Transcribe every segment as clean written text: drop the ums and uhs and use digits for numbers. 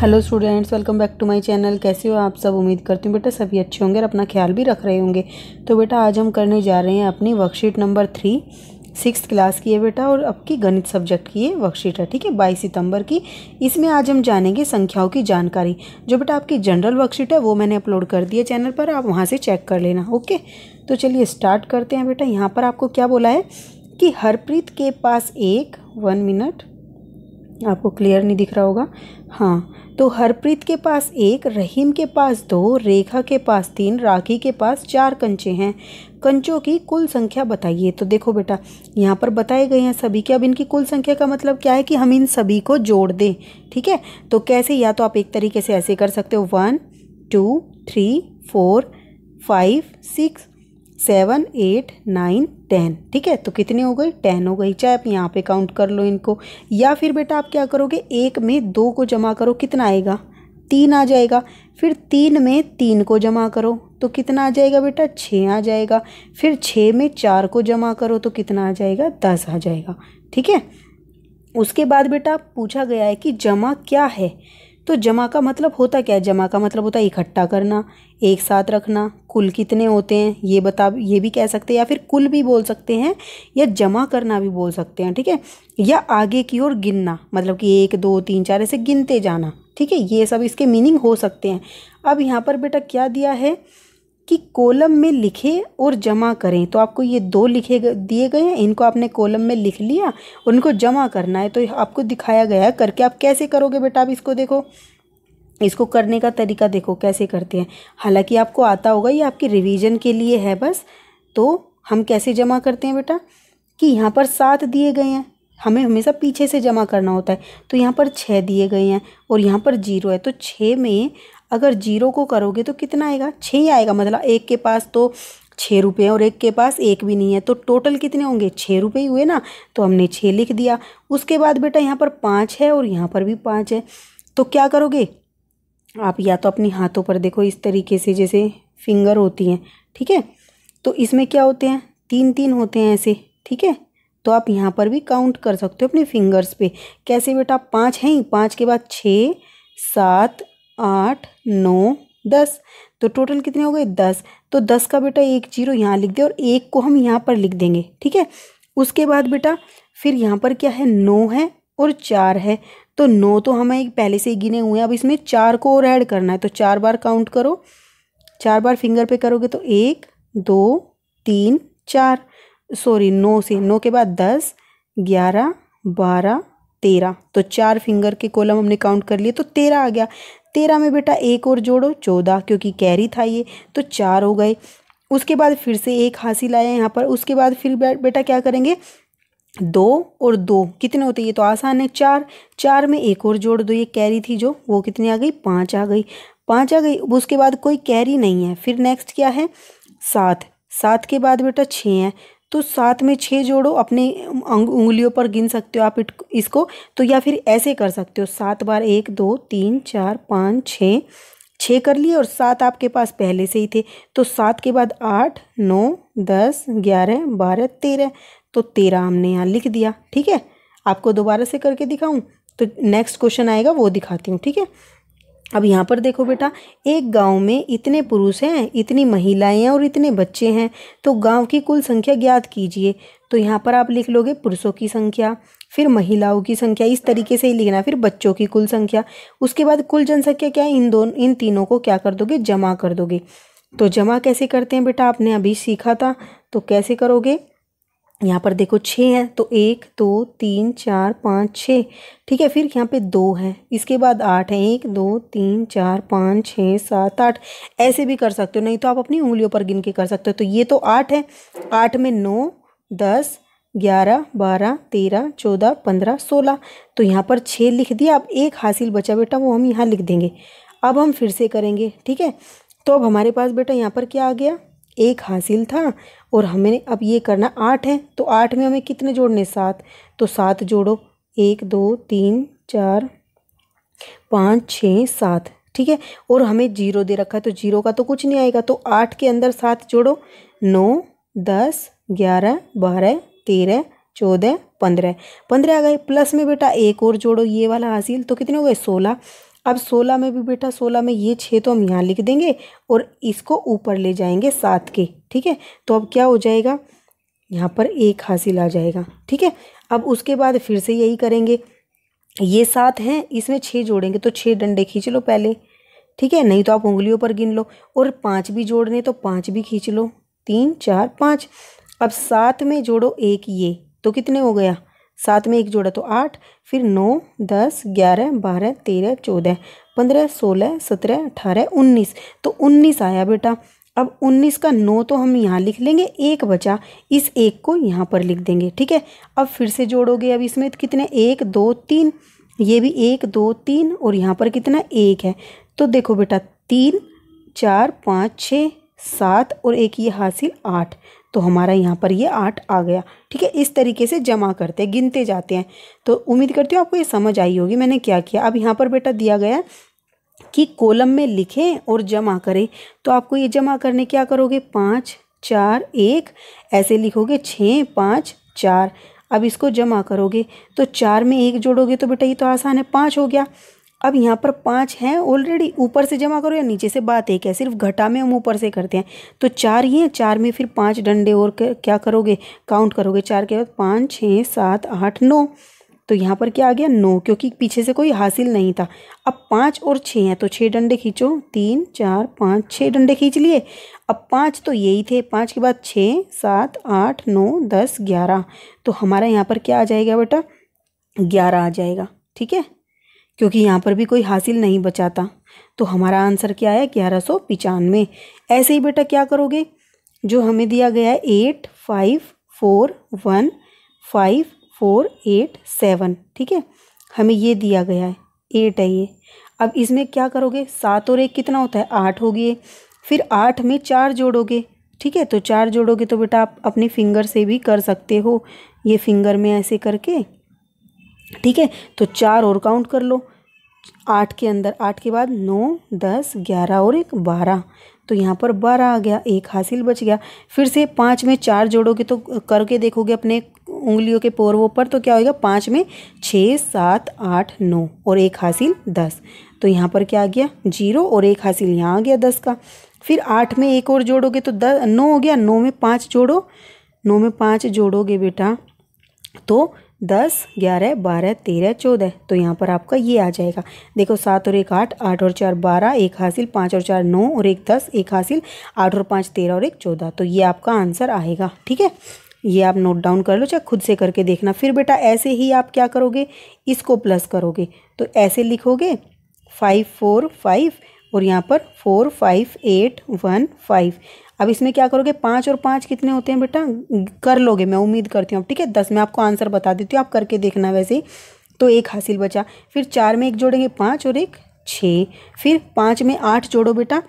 Hello students, welcome back to my channel. कैसे हो आप सब? उम्मीद करती हूँ बेटा सभी अच्छे होंगे और अपना ख्याल भी रख रहे होंगे। तो बेटा आज हम करने जा रहे हैं अपनी वर्कशीट नंबर 3, 6th क्लास की है बेटा, और आपकी गणित सब्जेक्ट की ये वर्कशीट है। ठीक है, 22 सितंबर की। इसमें आज हम जानेंगे संख्याओं की जानकारी। जो बेटा आपकी जनरल वर्कशीट है वो मैंने अपलोड कर दी है चैनल पर, आप वहाँ से चेक कर लेना। ओके, तो चलिए स्टार्ट करते हैं बेटा। यहाँ पर आपको क्या बोला है कि हरप्रीत के पास एक 1 मिनट, आपको क्लियर नहीं दिख रहा होगा। हाँ, तो हरप्रीत के पास एक, रहीम के पास 2, रेखा के पास 3, राखी के पास 4 कंचे हैं। कंचों की कुल संख्या बताइए। तो देखो बेटा यहाँ पर बताए गए हैं सभी के। अब इनकी कुल संख्या का मतलब क्या है कि हम इन सभी को जोड़ दें। ठीक है, तो कैसे? या तो आप एक तरीके से ऐसे कर सकते हो 1 2 3 4 5 6 7 8 9 10। ठीक है, तो कितनी हो गई? 10 हो गई। चाहे आप यहाँ पे काउंट कर लो इनको, या फिर बेटा आप क्या करोगे, 1 में 2 को जमा करो, कितना आएगा? 3 आ जाएगा। फिर 3 में 3 को जमा करो तो कितना आ जाएगा बेटा? 6 आ जाएगा। फिर 6 में 4 को जमा करो तो कितना आ जाएगा? 10 आ जाएगा। ठीक है, उसके बाद बेटा पूछा गया है कि जमा क्या है। तो जमा का मतलब होता क्या है? जमा का मतलब होता है इकट्ठा करना, एक साथ रखना। कुल कितने होते हैं ये बता, ये भी कह सकते हैं, या फिर कुल भी बोल सकते हैं, या जमा करना भी बोल सकते हैं। ठीक है, या आगे की ओर गिनना, मतलब कि 1 2 3 4 ऐसे गिनते जाना। ठीक है, ये सब इसके मीनिंग हो सकते हैं। अब यहाँ पर बेटा क्या दिया है कि कॉलम में लिखे और जमा करें। तो आपको ये 2 लिखे दिए गए हैं, इनको आपने कॉलम में लिख लिया, उनको जमा करना है। तो आपको दिखाया गया है करके। आप कैसे करोगे बेटा? आप इसको देखो, इसको करने का तरीका देखो कैसे करते हैं। हालांकि आपको आता होगा, ये आपकी रिवीजन के लिए है बस। तो हम कैसे जमा करते हैं बेटा कि यहाँ पर 7 दिए गए हैं, हमें हमेशा पीछे से जमा करना होता है। तो यहाँ पर 6 दिए गए हैं और यहाँ पर 0 है। तो 6 में अगर 0 को करोगे तो कितना आएगा? 6 ही आएगा। मतलब एक के पास तो 6 रुपये और एक के पास एक भी नहीं है, तो टोटल कितने होंगे? 6 रुपये ही हुए ना। तो हमने 6 लिख दिया। उसके बाद बेटा यहाँ पर 5 है और यहाँ पर भी 5 है। तो क्या करोगे आप? या तो अपनी हाथों पर देखो इस तरीके से, जैसे फिंगर होती हैं। ठीक है, तो इसमें क्या होते हैं? 3 3 होते हैं ऐसे। ठीक है, तो आप यहाँ पर भी काउंट कर सकते हो अपने फिंगर्स पे। कैसे बेटा? 5 हैं, 5 के बाद 6 7 8 9 10। तो टोटल कितने हो गए? 10। तो 10 का बेटा एक 0 यहाँ लिख दे और एक को हम यहाँ पर लिख देंगे। ठीक है, उसके बाद बेटा फिर यहाँ पर क्या है? 9 है और 4 है। तो 9 तो हमें पहले से ही गिने हुए हैं। अब इसमें 4 को और ऐड करना है, तो 4 बार काउंट करो। 4 बार फिंगर पे करोगे तो 1 2 3 4, सॉरी 9 से, 9 के बाद 10 11 12 13। तो 4 फिंगर के कॉलम हमने काउंट कर लिए तो 13 आ गया। 13 में बेटा एक और जोड़ो 14, क्योंकि कैरी था ये, तो 4 हो गए। उसके बाद फिर से एक हासिल आया यहाँ पर। उसके बाद फिर बेटा क्या करेंगे? 2 और 2 कितने होते हैं? ये तो आसान है, 4। 4 में एक और जोड़ दो, ये कैरी थी जो, वो कितनी आ गई? 5 आ गई। 5 आ गई। उसके बाद कोई कैरी नहीं है। फिर नेक्स्ट क्या है? 7। 7 के बाद बेटा 6 है। तो 7 में 6 जोड़ो, अपने उंगलियों पर गिन सकते हो आप इसको। तो या फिर ऐसे कर सकते हो, 7 बार 1 2 3 4 5 6, 6 कर लिए और 7 आपके पास पहले से ही थे। तो 7 के बाद 8 9 10 11 12 13। तो 13 हमने यहाँ लिख दिया। ठीक है, आपको दोबारा से करके दिखाऊं तो नेक्स्ट क्वेश्चन आएगा, वो दिखाती हूँ। ठीक है, अब यहाँ पर देखो बेटा, एक गांव में इतने पुरुष हैं, इतनी महिलाएं हैं और इतने बच्चे हैं। तो गांव की कुल संख्या ज्ञात कीजिए। तो यहाँ पर आप लिख लोगे पुरुषों की संख्या, फिर महिलाओं की संख्या, इस तरीके से ही लिखना, फिर बच्चों की कुल संख्या। उसके बाद कुल जनसंख्या क्या है? इन तीनों को क्या कर दोगे? जमा कर दोगे। तो जमा कैसे करते हैं बेटा? आपने अभी सीखा था। तो कैसे करोगे? यहाँ पर देखो 6 है, तो 1 2 3 4 5 6। ठीक है, फिर यहाँ पे 2 है, इसके बाद 8 है, 1 2 3 4 5 6 7 8। ऐसे भी कर सकते हो, नहीं तो आप अपनी उंगलियों पर गिन के कर सकते हो। तो ये तो 8 है। 8 में 9 10 11 12 13 14 15 16। तो यहाँ पर 6 लिख दिया। अब एक हासिल बचा बेटा, वो हम यहाँ लिख देंगे। अब हम फिर से करेंगे। ठीक है, तो अब हमारे पास बेटा यहाँ पर क्या आ गया? एक हासिल था और हमें अब ये करना। 8 है, तो 8 में हमें कितने जोड़ने? 7। तो 7 जोड़ो, 1 2 3 4 5 6 7। ठीक है, और हमें 0 दे रखा है, तो 0 का तो कुछ नहीं आएगा। तो 8 के अंदर 7 जोड़ो, 9 10 11 12 13 14 15। 15 आ गए। प्लस में बेटा एक और जोड़ो, ये वाला हासिल, तो कितने हो गए? 16। अब 16 में भी बेटा 16 में ये 6 तो हम यहाँ लिख देंगे और इसको ऊपर ले जाएंगे 7 के, ठीक है। तो अब क्या हो जाएगा, यहाँ पर 1 हासिल आ जाएगा, ठीक है। अब उसके बाद फिर से यही करेंगे, ये 7 हैं, इसमें 6 जोड़ेंगे तो 6 डंडे खींच लो पहले, ठीक है, नहीं तो आप उंगलियों पर गिन लो। और 5 भी जोड़ने तो 5 भी खींच लो, 3 4 5। अब 7 में जोड़ो 1 ये, तो कितने हो गया, 7 में 1 जोड़ा तो 8, फिर 9 10 11 12 13 14 15 16 17 18 19, तो 19 आया बेटा। अब 19 का 9 तो हम यहाँ लिख लेंगे, 1 बचा, इस 1 को यहाँ पर लिख देंगे, ठीक है। अब फिर से जोड़ोगे, अब इसमें कितने 1 2 3, ये भी 1 2 3 और यहाँ पर कितना 1 है। तो देखो बेटा 3 4 5 6 7 और 1 ये हासिल 8, तो हमारा यहाँ पर ये 8 आ गया, ठीक है। इस तरीके से जमा करते हैं, गिनते जाते हैं। तो उम्मीद करती हूँ आपको ये समझ आई होगी मैंने क्या किया। अब यहाँ पर बेटा दिया गया कि कॉलम में लिखें और जमा करें, तो आपको ये जमा करने क्या करोगे, 5 4 1 ऐसे लिखोगे, 6 5 4। अब इसको जमा करोगे तो 4 में 1 जोड़ोगे तो बेटा ये तो आसान है, 5 हो गया। अब यहाँ पर 5 हैं ऑलरेडी, ऊपर से जमा करो या नीचे से, बात एक है, सिर्फ घटा में हम ऊपर से करते हैं। तो 4 ही हैं, 4 में फिर 5 डंडे और क्या करोगे, काउंट करोगे, 4 के बाद 5 6 7 8 9, तो यहाँ पर क्या आ गया 9, क्योंकि पीछे से कोई हासिल नहीं था। अब 5 और 6 हैं तो 6 डंडे खींचो, 3 4 5 6 डंडे खींच लिए। अब 5 तो यही थे, 5 के बाद 6 7 8 9 10 11, तो हमारा यहाँ पर क्या आ जाएगा बेटा, 11 आ जाएगा, ठीक है, क्योंकि यहाँ पर भी कोई हासिल नहीं बचा था। तो हमारा आंसर क्या है, 1195। ऐसे ही बेटा क्या करोगे, जो हमें दिया गया है 8 5 4 1 5 4 8 7, ठीक है, हमें ये दिया गया है 8 है ये। अब इसमें क्या करोगे, 7 और 1 कितना होता है, 8 हो गए। फिर 8 में 4 जोड़ोगे, ठीक है, तो 4 जोड़ोगे तो बेटा आप अपनी फिंगर से भी कर सकते हो, ये फिंगर में ऐसे करके, ठीक है। तो 4 और काउंट कर लो 8 के अंदर, 8 के बाद 9 10 11 और 1 12, तो यहाँ पर 12 आ गया, 1 हासिल बच गया। फिर से 5 में 4 जोड़ोगे तो करके देखोगे अपने उंगलियों के पोरवों पर, तो क्या होगा, 5 में 6 7 8 9 और 1 हासिल 10, तो यहाँ पर क्या आ गया 0 और 1 हासिल यहाँ आ गया 10 का। फिर 8 में 1 और जोड़ोगे तो 9 हो गया, 9 में 5 जोड़ो, 9 में 5 जोड़ोगे बेटा तो 10 11 12 13 14, तो यहाँ पर आपका ये आ जाएगा। देखो 7 और 1 8, 8 और 4 12, 1 हासिल, 5 और 4 9 और 1 10, 1 हासिल, 8 और 5 13 और 1 14, तो ये आपका आंसर आएगा, ठीक है। ये आप नोट डाउन कर लो, चाहे खुद से करके देखना। फिर बेटा ऐसे ही आप क्या करोगे, इसको प्लस करोगे, तो ऐसे लिखोगे 5 4 5 और यहाँ पर 4 5 8 1 5। अब इसमें क्या करोगे, 5 और 5 कितने होते हैं बेटा, कर लोगे मैं उम्मीद करती हूँ, ठीक है। 10 में आपको आंसर बता देती हूँ, आप करके देखना वैसे ही। तो 1 हासिल बचा, फिर 4 में 1 जोड़ेंगे 5 और 1 6, फिर 5 में 8 जोड़ो बेटा,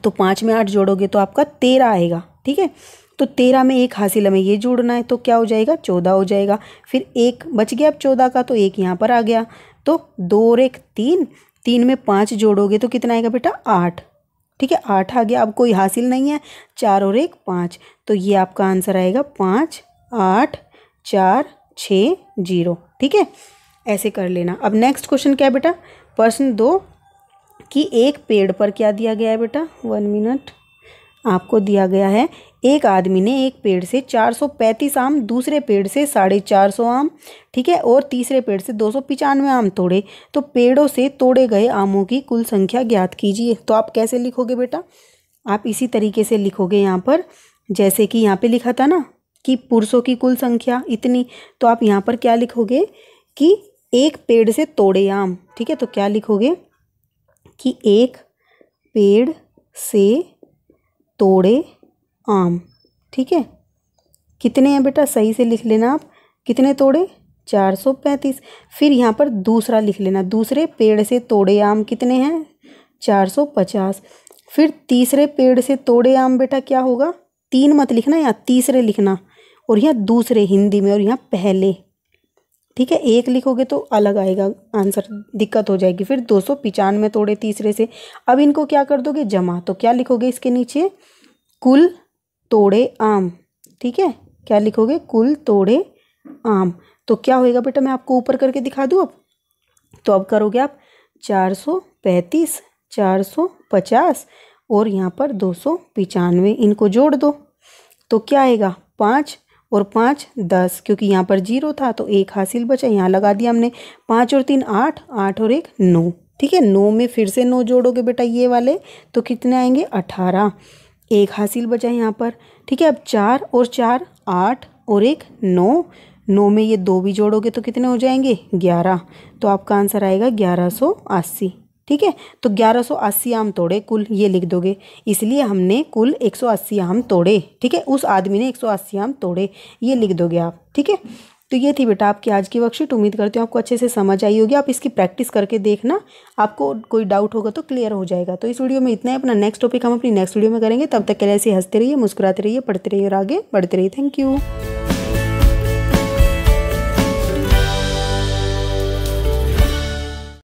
तो 5 में 8 जोड़ोगे तो आपका 13 आएगा, ठीक है। तो 13 में 1 हासिल हमें ये जोड़ना है, तो क्या हो जाएगा 14 हो जाएगा। फिर 1 बच गया, अब 14 का, तो 1 यहाँ पर आ गया, तो 2 और 1 3, 3 में 5 जोड़ोगे तो कितना आएगा बेटा 8, ठीक है, 8 आ गया। अब कोई हासिल नहीं है, 4 और 1 5, तो ये आपका आंसर आएगा 5 8 4 6 0, ठीक है। ऐसे कर लेना। अब नेक्स्ट क्वेश्चन क्या है बेटा, प्रश्न 2 कि एक पेड़ पर क्या दिया गया है बेटा, 1 मिनट, आपको दिया गया है एक आदमी ने एक पेड़ से 435 आम, दूसरे पेड़ से 450 आम, ठीक है, और तीसरे पेड़ से 295 आम तोड़े, तो पेड़ों से तोड़े गए आमों की कुल संख्या ज्ञात कीजिए। तो आप कैसे लिखोगे बेटा, आप इसी तरीके से लिखोगे यहाँ पर, जैसे कि यहाँ पे लिखा था ना कि पुरुषों की कुल संख्या इतनी, तो आप यहाँ पर क्या लिखोगे कि एक पेड़ से तोड़े आम, ठीक है, तो क्या लिखोगे कि एक पेड़ से तोड़े आम, ठीक है, कितने हैं बेटा, सही से लिख लेना आप, कितने तोड़े 435। फिर यहाँ पर दूसरा लिख लेना, दूसरे पेड़ से तोड़े आम कितने हैं 450। फिर तीसरे पेड़ से तोड़े आम बेटा क्या होगा, 3 मत लिखना, यहाँ तीसरे लिखना, और यहाँ दूसरे हिंदी में, और यहाँ पहले, ठीक है, एक लिखोगे तो अलग आएगा आंसर, दिक्कत हो जाएगी। फिर 295 तोड़े तीसरे से। अब इनको क्या कर दोगे जमा, तो क्या लिखोगे इसके नीचे, कुल तोड़े आम, ठीक है, क्या लिखोगे, कुल तोड़े आम। तो क्या होएगा बेटा, मैं आपको ऊपर करके दिखा दूँ अब, तो अब करोगे आप 435, 450 और यहाँ पर 295, इनको जोड़ दो तो क्या आएगा 5 और 5 10, क्योंकि यहाँ पर 0 था तो 1 हासिल बचा, यहाँ लगा दिया हमने। 5 और 3 8, 8 और 1 9, ठीक है। 9 में फिर से 9 जोड़ोगे बेटा ये वाले तो कितने आएंगे 18, 1 हासिल बचा यहाँ पर, ठीक है। अब 4 और 4 8 और 1 9, 9 में ये 2 भी जोड़ोगे तो कितने हो जाएंगे 11, तो आपका आंसर आएगा 1180, ठीक है। तो 1180 आम तोड़े कुल, ये लिख दोगे, इसलिए हमने कुल 180 आम तोड़े, ठीक है। उस आदमी ने 180 आम तोड़े, ये लिख दोगे आप, ठीक है। तो ये थी बेटा आपकी आज की वर्कशीट। उम्मीद करती हूँ आपको अच्छे से समझ आई होगी। आप इसकी प्रैक्टिस करके देखना, आपको कोई डाउट होगा तो क्लियर हो जाएगा। तो इस वीडियो में इतना है, अपना नेक्स्ट टॉपिक हम अपनी नेक्स्ट वीडियो में करेंगे। तब तक के लिए ऐसे हंसते रहिए, मुस्कुराते रहिए, पढ़ते रहिए और आगे बढ़ते रहिए। Thank you.